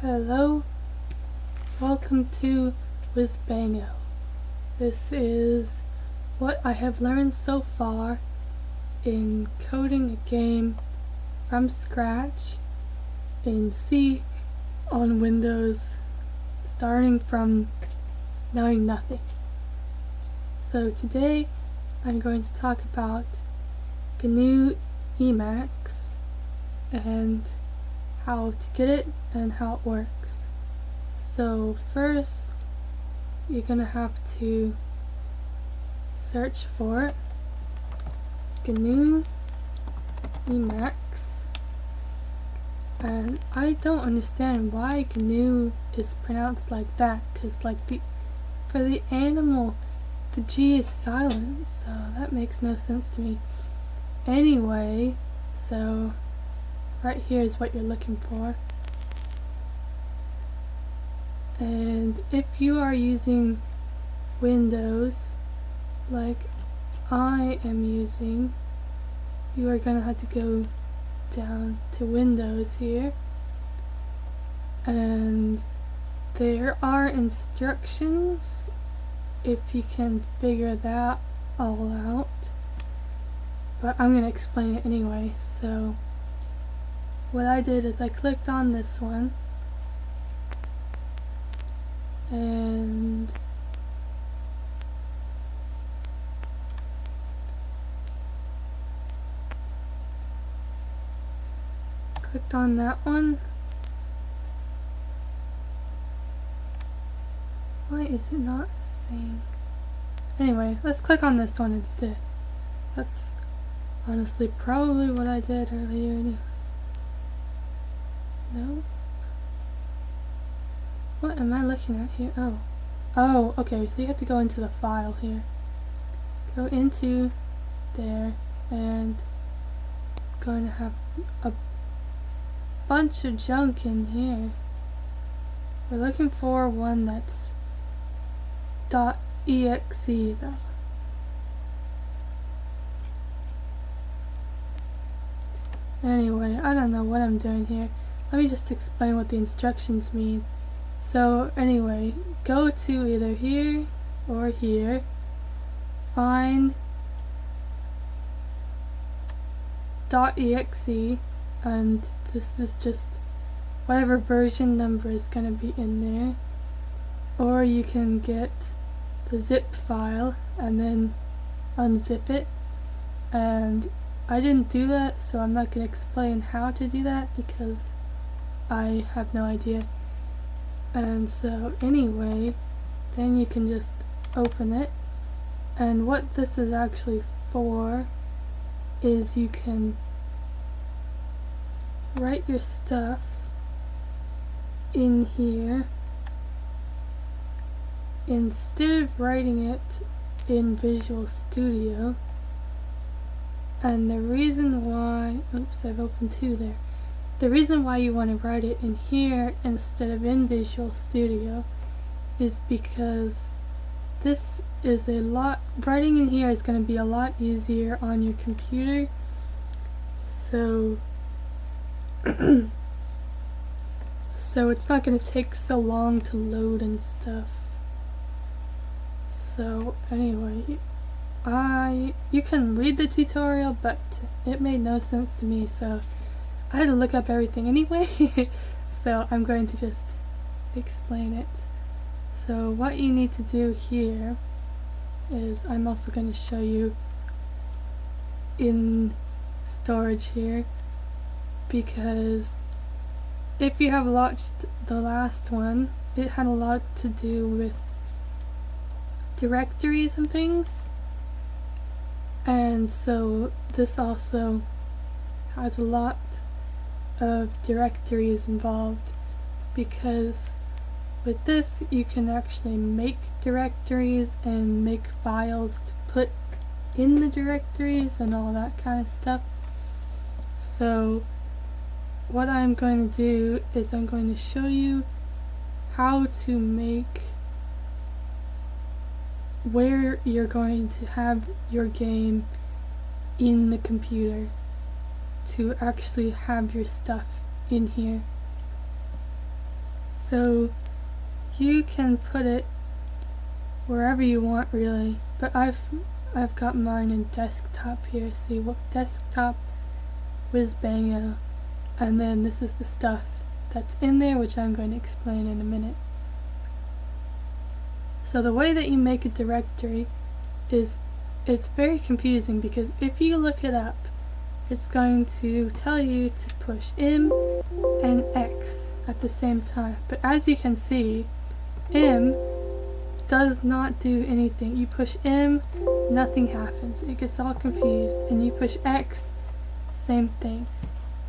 Hello, welcome to Wizbango. This is what I have learned so far in coding a game from scratch in C on Windows, starting from knowing nothing. So today I'm going to talk about GNU Emacs and how to get it and how it works. So first you're gonna have to search for GNU Emacs, and I don't understand why GNU is pronounced like that, because for the animal the G is silent, so that makes no sense to me. Anyway, so right here is what you're looking for. And if you are using Windows like I am using, you are gonna have to go down to Windows here, and there are instructions if you can figure that all out, but I'm gonna explain it anyway. So what I did is I clicked on this one and clicked on that one. Why is it not saying? Anyway, let's click on this one instead. That's honestly probably what I did earlier. No? What am I looking at here? Oh, okay, so you have to go into the file here. Go into there, and it's going to have a bunch of junk in here. We're looking for one that's .exe though. Anyway, I don't know what I'm doing here. Let me just explain what the instructions mean. So anyway, go to either here or here, find .exe, and this is just whatever version number is going to be in there, or you can get the zip file and then unzip it, and I didn't do that, so I'm not going to explain how to do that because I have no idea. And so anyway, then you can just open it, and what this is actually for is you can write your stuff in here instead of writing it in Visual Studio. And the reason why, oops, I've opened two there. The reason why you want to write it in here instead of in Visual Studio is because this is writing in here is going to be a lot easier on your computer. So so it's not going to take so long to load and stuff. So anyway, you can read the tutorial, but it made no sense to me, so I had to look up everything anyway. So I'm going to just explain it. So what you need to do here is, I'm also going to show you in storage here, because if you have watched the last one, it had a lot to do with directories and things, and so this also has a lot of directories involved, because with this you can actually make directories and make files to put in the directories and all that kind of stuff. So what I'm going to do is I'm going to show you how to make where you're going to have your game in the computer to actually have your stuff in here. So you can put it wherever you want really, but I've got mine in desktop here. See what desktop, Wizbango, and then this is the stuff that's in there, which I'm going to explain in a minute. So the way that you make a directory is, it's very confusing because if you look it up, it's going to tell you to push M and X at the same time. But as you can see, M does not do anything. You push M, nothing happens. It gets all confused. And you push X, same thing.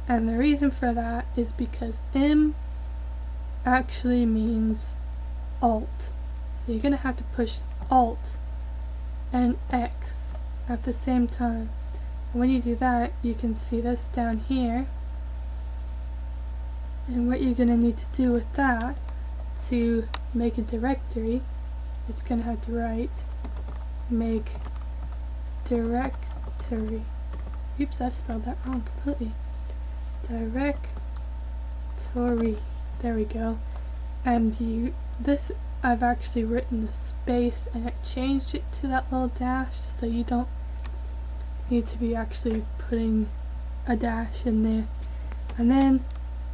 And the reason for that is because M actually means Alt. So you're going to have to push Alt and X at the same time. And when you do that, you can see this down here. And what you're going to need to do with that to make a directory, it's going to have to write make directory. Oops, I've spelled that wrong completely. Directory. There we go. And this, I've actually written a space and I changed it to that little dash so you don't need to be actually putting a dash in there. And then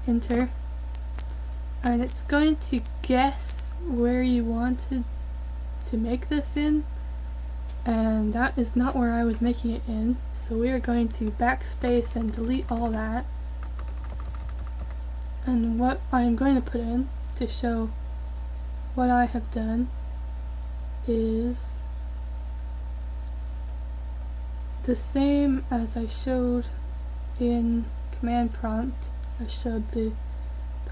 enter, and it's going to guess where you wanted to make this in, and that is not where I was making it in, so we are going to backspace and delete all that. And what I am going to put in to show what I have done is the same as I showed in command prompt. I showed the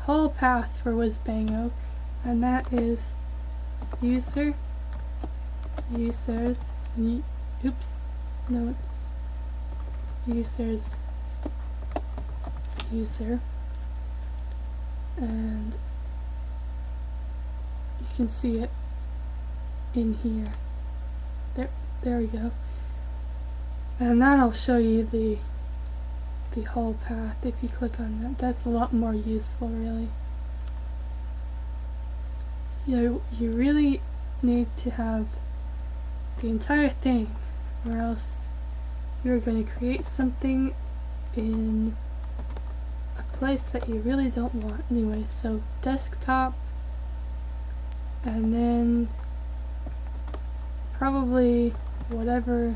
whole path for Wizbango, and that is user, users, oops, no, it's users, user, and you can see it in here. There we go. And that'll show you the whole path. If you click on that, that's a lot more useful really. You really need to have the entire thing, or else you're going to create something in a place that you really don't want anyway. So desktop, and then probably whatever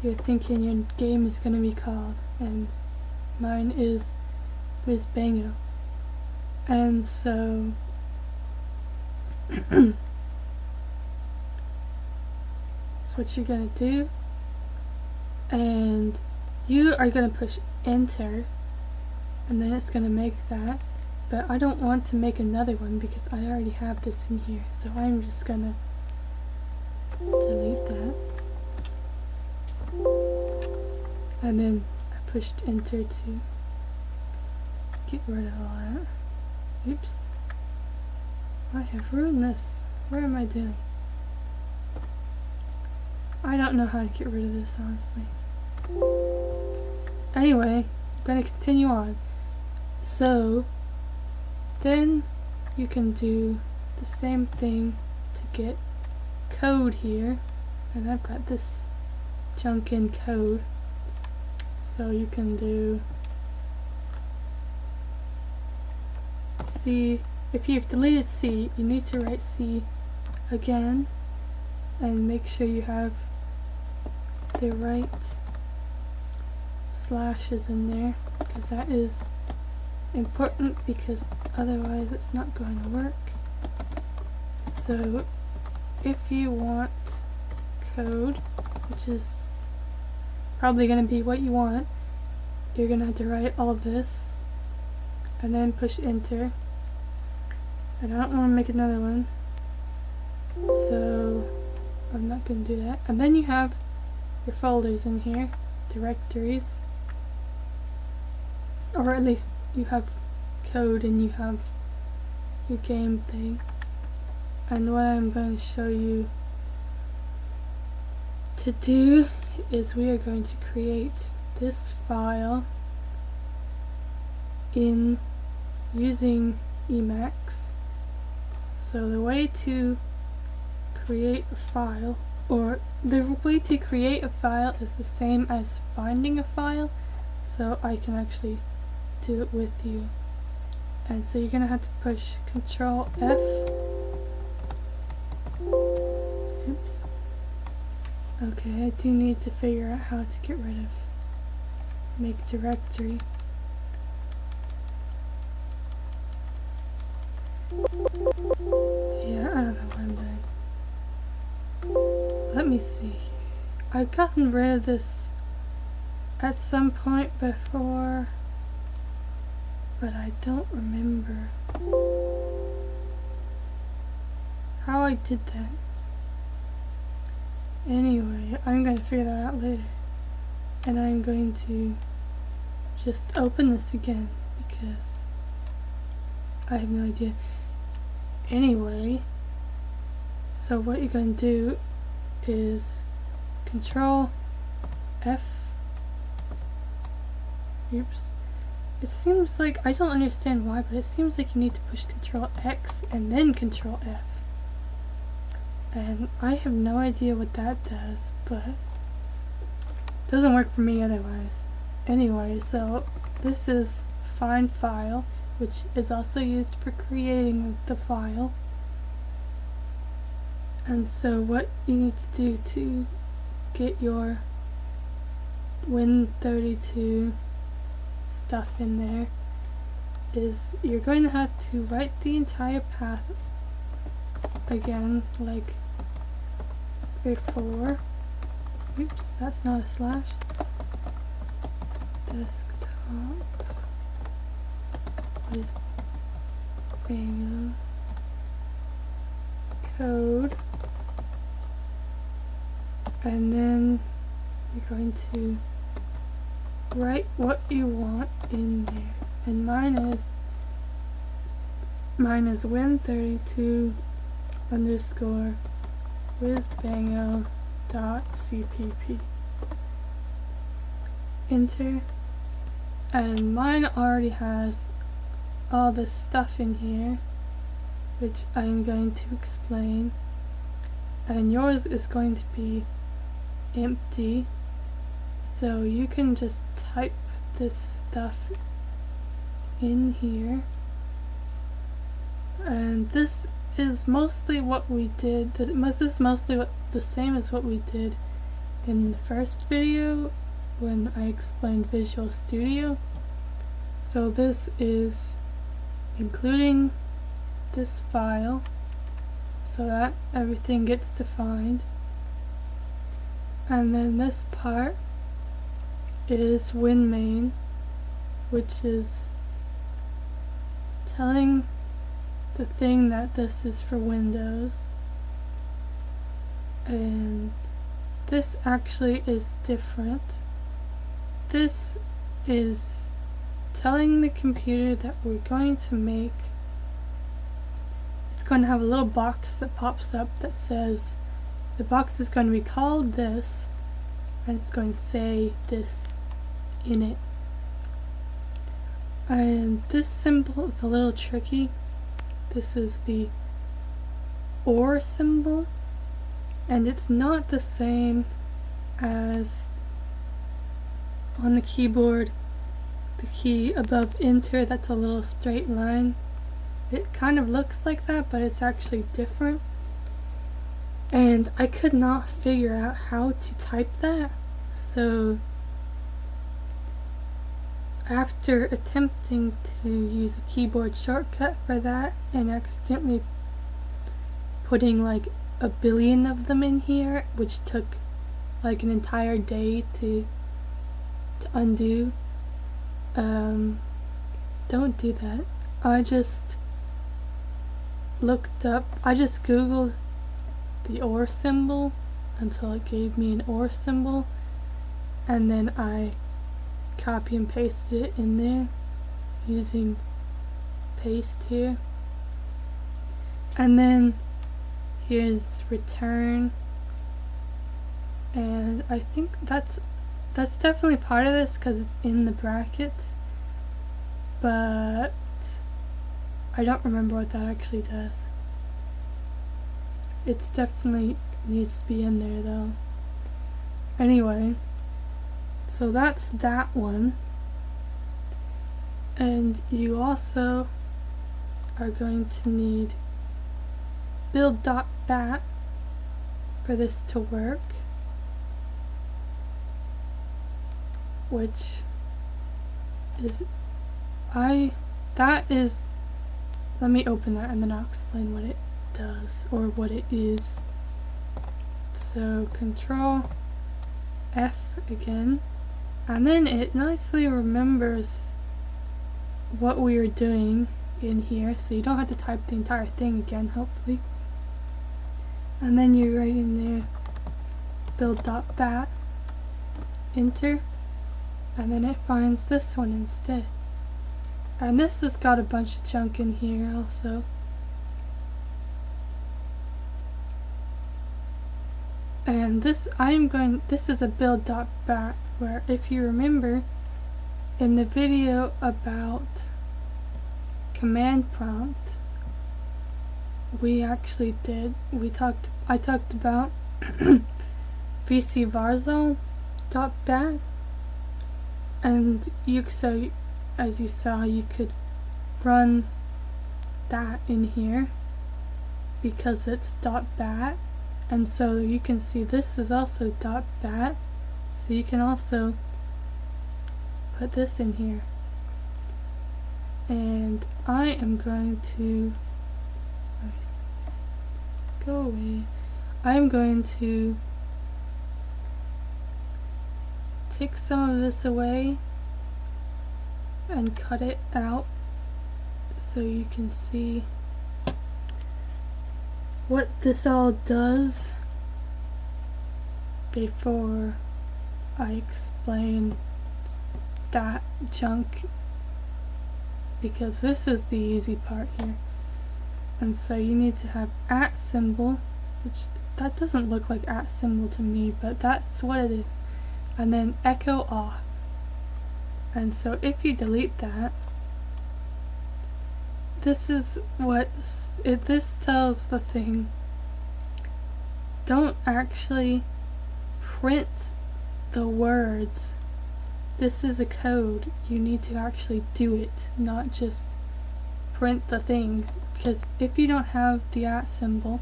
you're thinking your game is going to be called, and mine is Wizbango. And so that's what you're going to do, and you are going to push enter, and then it's going to make that. But I don't want to make another one because I already have this in here, so I'm just going to delete that. And then I pushed enter to get rid of all that. Oops. I have ruined this. What am I doing? I don't know how to get rid of this, honestly. Anyway, I'm going to continue on. So, then you can do the same thing to get code here. And I've got this junk in code. So you can do C. If you've deleted C, you need to write C again and make sure you have the right slashes in there, because that is important, because otherwise it's not going to work. So if you want code, which is probably going to be what you want, you're going to have to write all of this and then push enter. And I don't want to make another one, so I'm not going to do that. And then you have your folders in here, directories, or at least you have code and you have your game thing. And what I'm going to show you to do is we are going to create this file in using Emacs, So the way to create a file, or the way to create a file is the same as finding a file, so I can actually do it with you. And so you're gonna have to push Control F. Oops. Okay, I do need to figure out how to get rid of make directory. Yeah, I don't know what I'm doing. Let me see. I've gotten rid of this at some point before, but I don't remember how I did that. Anyway, I'm going to figure that out later. And I'm going to just open this again because I have no idea. Anyway, so what you're going to do is Control F. Oops. It seems like, I don't understand why, but it seems like you need to push Control X and then Control F. And I have no idea what that does, but it doesn't work for me otherwise. Anyway, so this is find file, which is also used for creating the file. And so what you need to do to get your Win32 stuff in there is you're going to have to write the entire path again, like before. Oops, that's not a slash. Desktop Wizbango code, and then you're going to write what you want in there. And mine is Win32 underscore Wizbango.cpp. Enter. And mine already has all this stuff in here, which I'm going to explain. And yours is going to be empty. So you can just type this stuff in here. And this is mostly what we did. This is mostly the same as what we did in the first video when I explained Visual Studio. So this is including this file so that everything gets defined. And then this part is WinMain, which is telling the thing that this is for Windows. And this actually is different. This is telling the computer that we're going to make, it's going to have a little box that pops up that says the box is going to be called this, and it's going to say this in it. And this symbol is a little tricky. This is the OR symbol, and it's not the same as on the keyboard, the key above enter, that's a little straight line. It kind of looks like that, but it's actually different. And I could not figure out how to type that, so after attempting to use a keyboard shortcut for that and accidentally putting like a billion of them in here, which took like an entire day to undo, don't do that. I just googled the OR symbol until it gave me an OR symbol, and then I copy and pasted it in there using paste here. And then here's return, and I think that's definitely part of this because it's in the brackets, but I don't remember what that actually does. It's definitely needs to be in there though. Anyway, so that's that one. And you also are going to need build.bat for this to work, which is let me open that and then I'll explain what it does or what it is. So Control F again, and then it nicely remembers what we were doing in here, so you don't have to type the entire thing again, hopefully. And then you write in there build.bat, enter, and then it finds this one instead. And this has got a bunch of junk in here also. And this is a build.bat, where if you remember in the video about command prompt, I talked about vcvarsall.bat, and as you saw, you could run that in here because it's .bat, and so you can see this is also .bat, so you can also put this in here. And I am going to go away. I'm going to take some of this away and cut it out so you can see what this all does before I explain that junk, because this is the easy part here. And so you need to have @ symbol, which that doesn't look like @ symbol to me, but that's what it is, and then echo off. And so if you delete that, this tells the thing, don't actually print the words. This is a code. You need to actually do it, not just print the things, because if you don't have the @ symbol,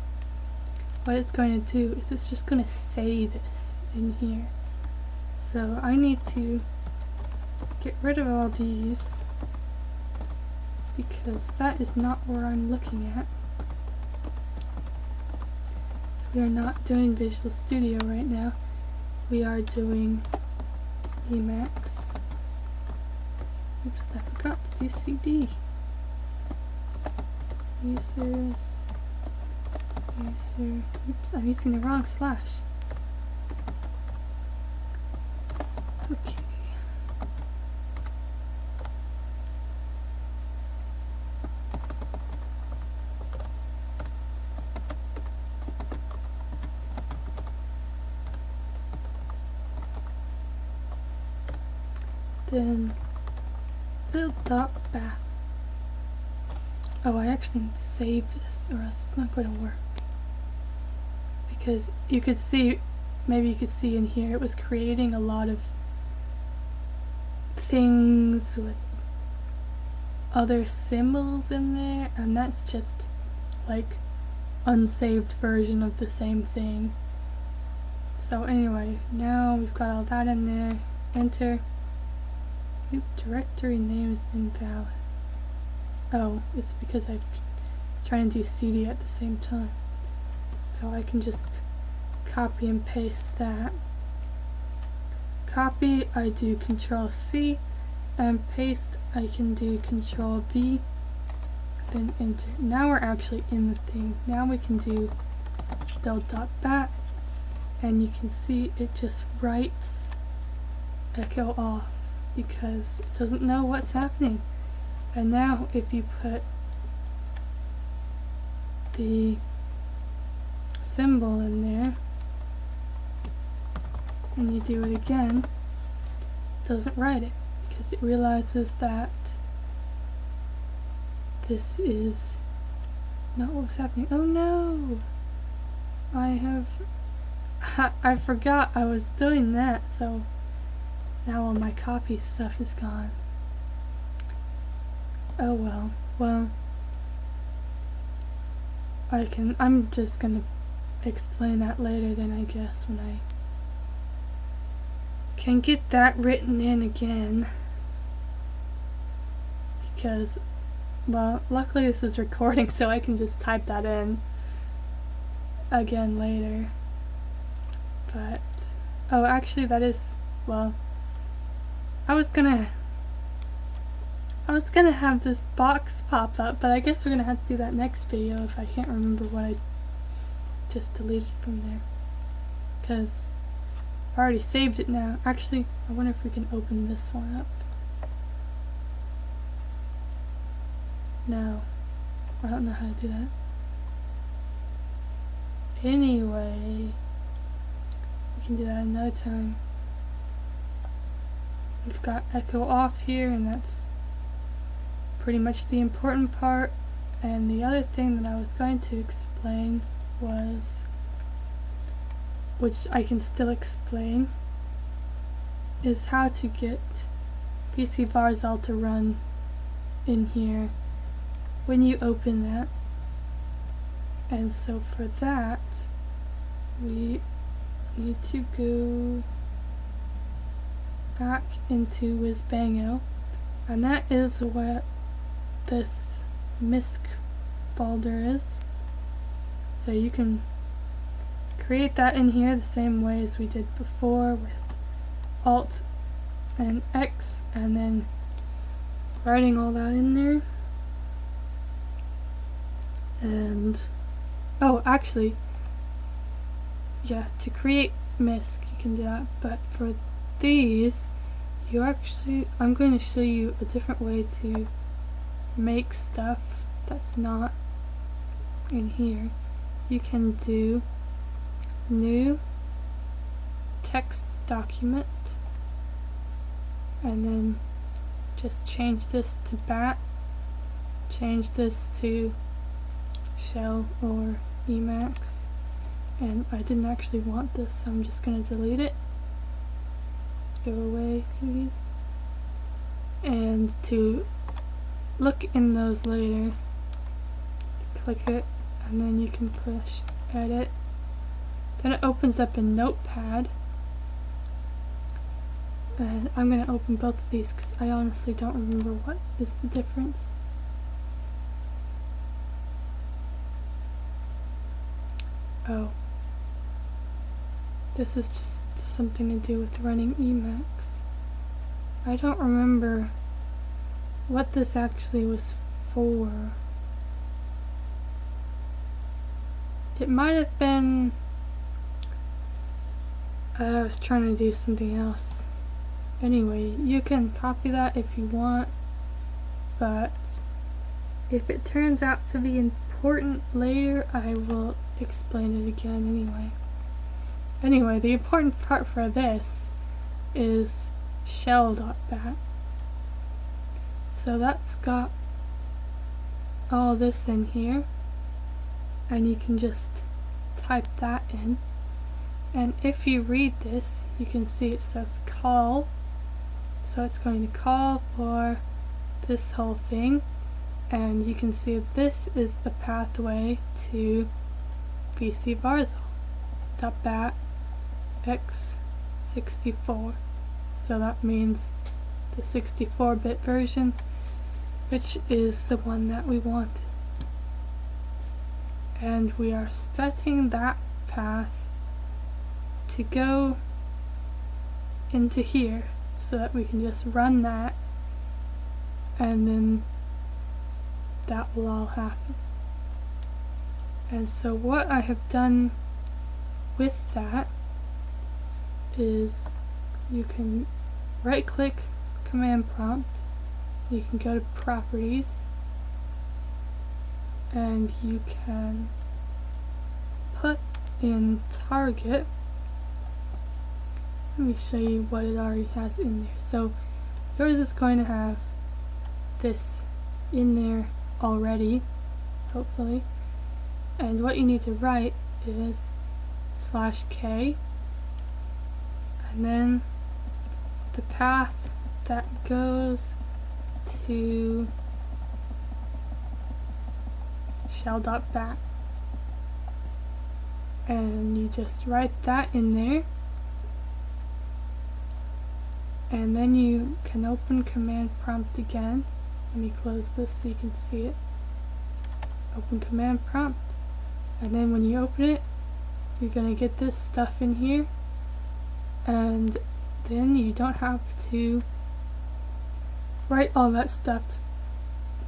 what it's going to do is it's just going to say this in here. So I need to get rid of all these because that is not where I'm looking at. We are not doing Visual Studio right now. We are doing Emacs. Oops, I forgot to do CD. Users, user, oops, I'm using the wrong slash. Okay. Then build.bat. Oh, I actually need to save this or else it's not going to work. Because you could see, maybe you could see in here, it was creating a lot of things with other symbols in there, and that's just like unsaved version of the same thing. So anyway, now we've got all that in there. Enter. Oop, directory name is invalid. Oh, it's because I was trying to do CD at the same time. So I can just copy and paste that. Copy, I do Control C, and paste, I can do Control V, then enter. Now we're actually in the thing. Now we can do build.bat, and you can see it just writes echo off because it doesn't know what's happening. And now if you put the symbol in there and you do it again, it doesn't write it because it realizes that this is not what was happening. Oh no! I forgot I was doing that, so now all my copy stuff is gone. Oh well. Well, I'm just gonna explain that later then, I guess, when I can get that written in again. Because, well, luckily this is recording, so I can just type that in again later. But, oh, actually that is, well, I was gonna have this box pop up, but I guess we're gonna have to do that next video if I can't remember what I just deleted from there. Because I already saved it now. Actually, I wonder if we can open this one up. No, I don't know how to do that. Anyway, we can do that another time. We've got echo off here, and that's pretty much the important part. And the other thing that I was going to explain was, which I can still explain, is how to get vcvarsall to run in here when you open that. And so for that, we need to go back into Wizbango, and that is what this misc folder is. So you can create that in here the same way as we did before, with Alt and X, and then writing all that in there. And oh, actually, yeah, to create misc you can do that, but for these, I'm going to show you a different way to make stuff that's not in here. You can do new text document, and then just change this to bat, change this to shell or Emacs, and I didn't actually want this, so I'm just going to delete it. Go away, please. And to look in those later, click it, and then you can push edit. Then it opens up in Notepad, and I'm going to open both of these because I honestly don't remember what is the difference. Oh, this is just something to do with running Emacs. I don't remember what this actually was for. It might have been I was trying to do something else. Anyway, you can copy that if you want, but if it turns out to be important later, I will explain it again anyway. Anyway, the important part for this is shell.bat. So that's got all this in here, and you can just type that in. And if you read this, you can see it says call. So it's going to call for this whole thing, and you can see this is the pathway to vcvarsall.bat x64. So that means the 64-bit version, which is the one that we wanted. And we are setting that path to go into here so that we can just run that, and then that will all happen. And so what I have done with that is you can right click command prompt, you can go to properties, and you can put in target. Let me show you what it already has in there. So yours is going to have this in there already, hopefully. And what you need to write is /k, and then the path that goes to shell.bat, and you just write that in there, and then you can open command prompt again. Let me close this so you can see it. Open command prompt, and then when you open it, you're gonna get this stuff in here, and then you don't have to write all that stuff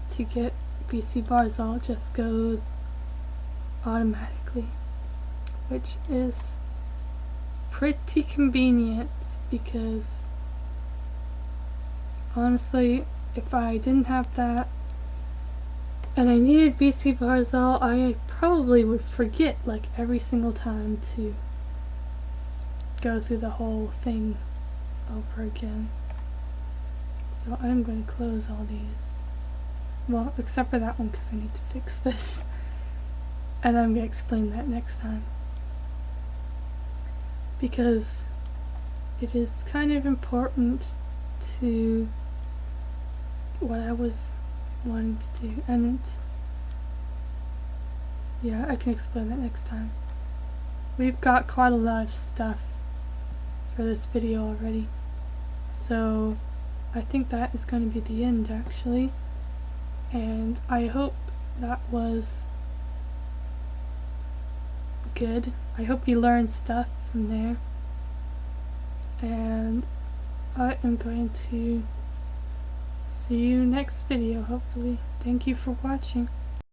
to get vcvarsall. It just goes automatically, which is pretty convenient, because honestly, if I didn't have that and I needed vcvarsall, I probably would forget like every single time to go through the whole thing over again. So I'm going to close all these. Well, except for that one, because I need to fix this. And I'm going to explain that next time, because it is kind of important to what I was wanting to do, and it's, yeah, I can explain that next time. We've got quite a lot of stuff for this video already, so I think that is going to be the end actually, and I hope that was good. I hope you learned stuff from there, and I am going to see you next video, hopefully. Thank you for watching.